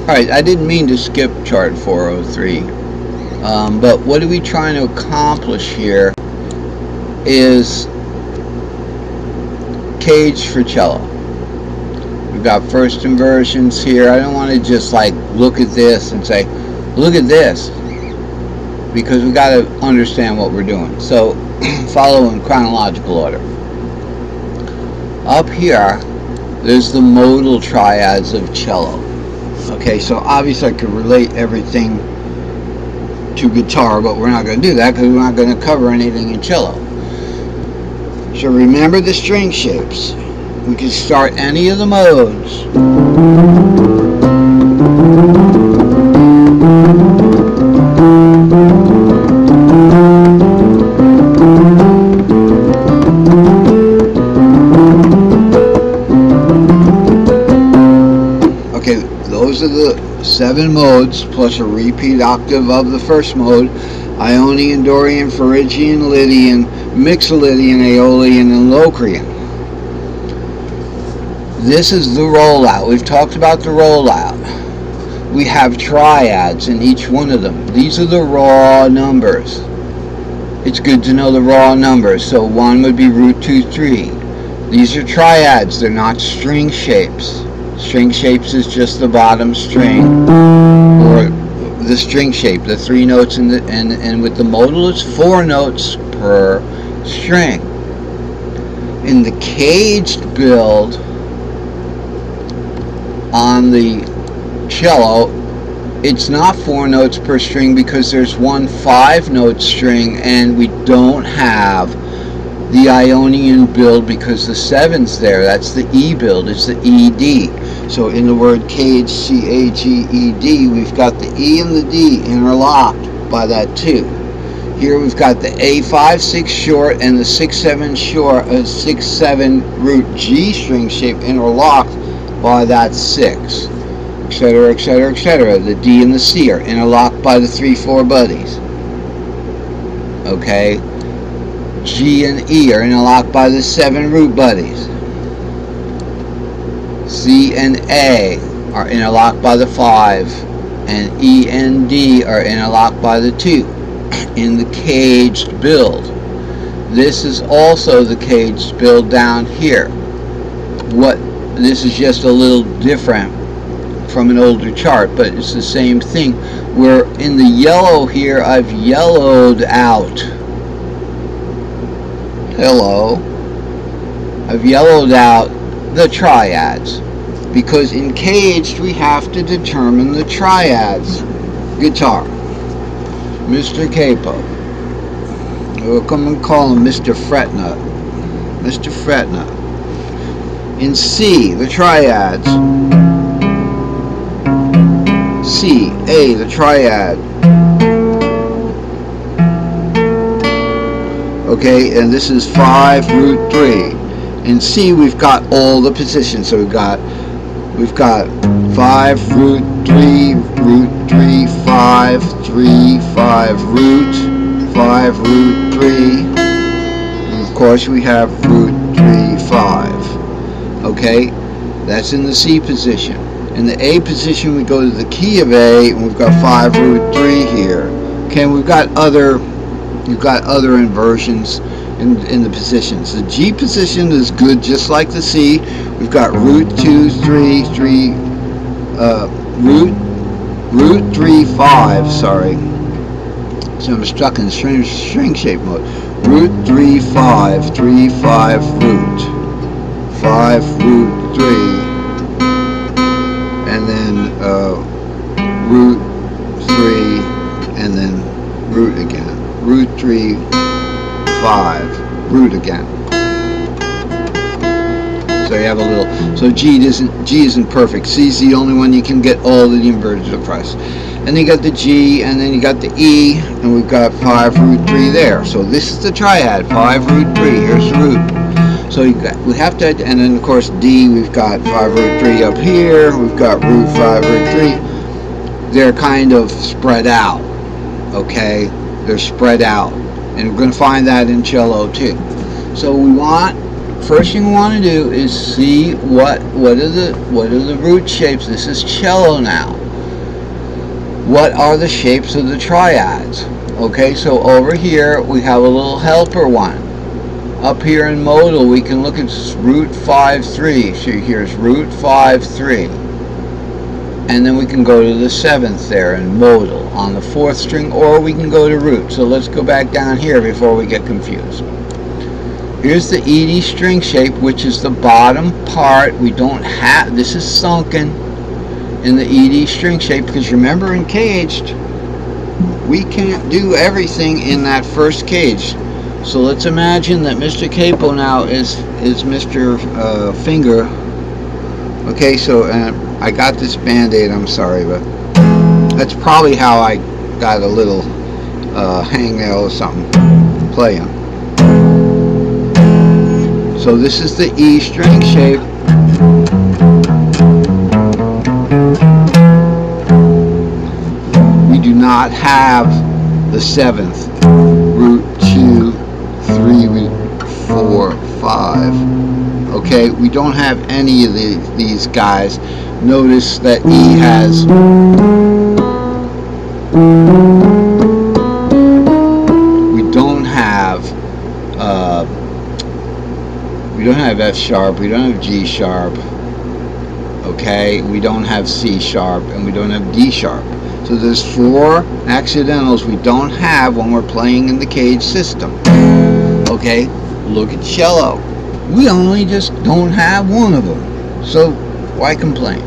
Alright, I didn't mean to skip chart 403, but what are we trying to accomplish here is caged for cello. We've got first inversions here. I don't want to just like look at this and say, look at this, because we got to understand what we're doing. So follow in chronological order. Up here, there's the modal triads of cello. Okay, so obviously I could relate everything to guitar, but we're not going to do that because we're not going to cover anything in cello. So remember the string shapes. We can start any of the modes. Okay, those are the 7 modes plus a repeat octave of the first mode: Ionian, Dorian, Phrygian, Lydian, Mixolydian, Aeolian, and Locrian. This is the rollout. We've talked about the rollout. We have triads in each one of them. These are the raw numbers. It's good to know the raw numbers. So 1 would be root 2, 3. These are triads. They're not string shapes. String shapes is just the bottom string, or the string shape, the 3 notes, and with the modal it's 4 notes per string. In the caged build on the cello, it's not 4 notes per string because there's one 5-note string, and we don't have the Ionian build because the 7's there. That's the E build. It's the ED. So in the word caged, C-A-G-E-D, we've got the E and the D interlocked by that 2. Here we've got the A5-6 short and the 6-7 short, 6-7 root G string shape interlocked by that 6, etc., etc., etc. The D and the C are interlocked by the 3-4 buddies. Okay, G and E are interlocked by the 7 root buddies. C and A are interlocked by the 5, and E and D are interlocked by the 2 in the caged build. This is also the caged build down here. This is just a little different from an older chart, but it's the same thing. Where in the yellow here, I've yellowed out. Hello. I've yellowed out the triads, because in caged we have to determine the triads. Guitar, Mr. Capo. We'll come and call him Mr. Fretnut. Mr. Fretnut. In C, the triads. C, A, the triad. Okay, and this is 5 root 3. In C, we've got all the positions. So we've got 5 root 3, root 3, 5, 3, 5 root, 5 root 3. And of course, we have root 3, 5. Okay, that's in the C position. In the A position, we go to the key of A, and we've got 5 root 3 here. Okay, and we've got other inversions in the positions. The G position is good, just like the C. We've got root 2, 3, 3, root 3, 5. Sorry, so I'm stuck in string shape mode. Root 3, 5, 3, 5 root. 5 root 3, and then root 3, and then root again. Root 3, 5, root again. So you have a little. So G isn't perfect. C's the only one you can get all of the inversions across. And then you got the G, and then you got the E, and we've got 5 root 3 there. So this is the triad. 5 root 3. Here's the root. So we have to, and then of course D, we've got 5 root 3 up here, we've got root 5 root 3. They're kind of spread out, okay? They're spread out, and we're going to find that in cello too. So first thing we want to do is see what are the root shapes. This is cello now. what are the shapes of the triads. Okay, so over here we have a little helper one. Up here in modal we can look at root 5-3. So here's root 5-3. And then we can go to the 7th there in modal on the 4th string, or we can go to root. So let's go back down here before we get confused. Here's the ED string shape, which is the bottom part. We don't have, this is sunken in the ED string shape, because remember in caged, we can't do everything in that first cage. So let's imagine that Mr. Capo now is Mr. Finger. Okay, so I got this band-aid, I'm sorry, but that's probably how I got a little hangnail or something playing. So this is the E string shape. We do not have the 7th, root 2, 3, 4, 5. Okay, we don't have any of these guys. Notice that E has we don't have F sharp, we don't have G sharp, okay, we don't have C sharp, and we don't have D sharp. So there's 4 accidentals we don't have when we're playing in the cage system. Okay, look at cello. We only just don't have one of them. So why complain?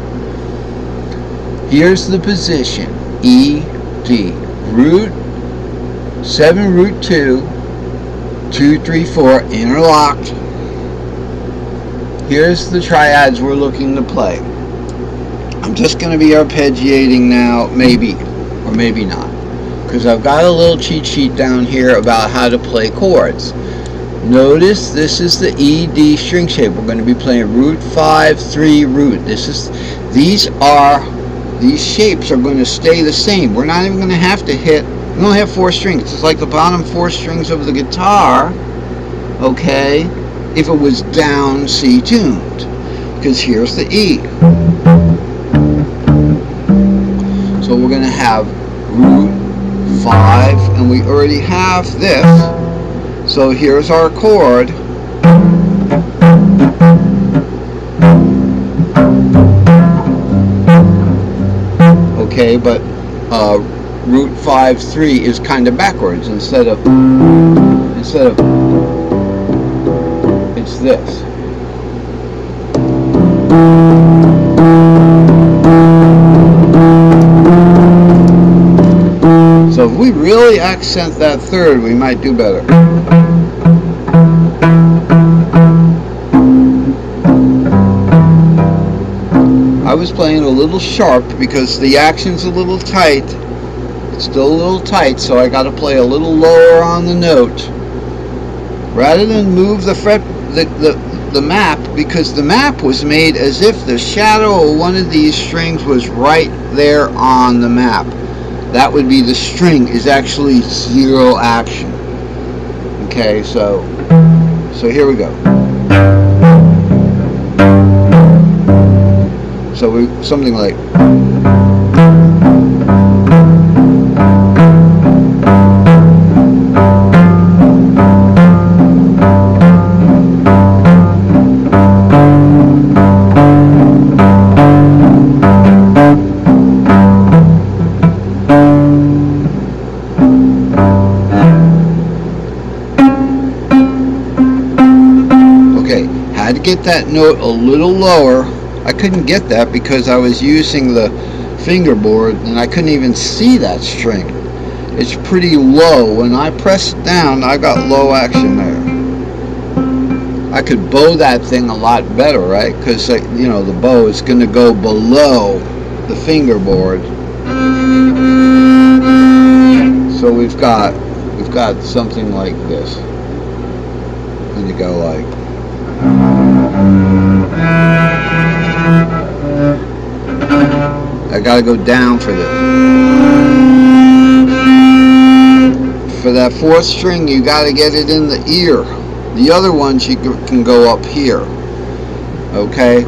Here's the position. E, D. Root 7, root 2, 2, 3, 4, interlocked. Here's the triads we're looking to play. I'm just going to be arpeggiating now, maybe, or maybe not, because I've got a little cheat sheet down here about how to play chords. Notice this is the E, D string shape. We're going to be playing root 5, 3, root. These shapes are going to stay the same. We're not even going to have to hit, we only have 4 strings. It's like the bottom 4 strings of the guitar, okay, if it was down C tuned, because here's the E. So we're going to have root 5, and we already have this. So here's our chord. Okay, but root 5, 3 is kind of backwards. Instead of it's this. So if we really accent that 3rd, we might do better. I was playing a little sharp because the action's a little tight. It's still a little tight, so I got to play a little lower on the note. Rather than move the fret, the map, because the map was made as if the shadow of one of these strings was right there on the map. That would be the string is actually 0 action. Okay, so here we go. So something like. Get that note a little lower. I couldn't get that because I was using the fingerboard and I couldn't even see that string. It's pretty low. When I press it down, I got low action there. I could bow that thing a lot better, right? Because you know, the bow is going to go below the fingerboard. So we've got something like this. And you go like. I gotta go down for this. For that 4th string, you gotta get it in the ear. The other ones you can go up here. Okay?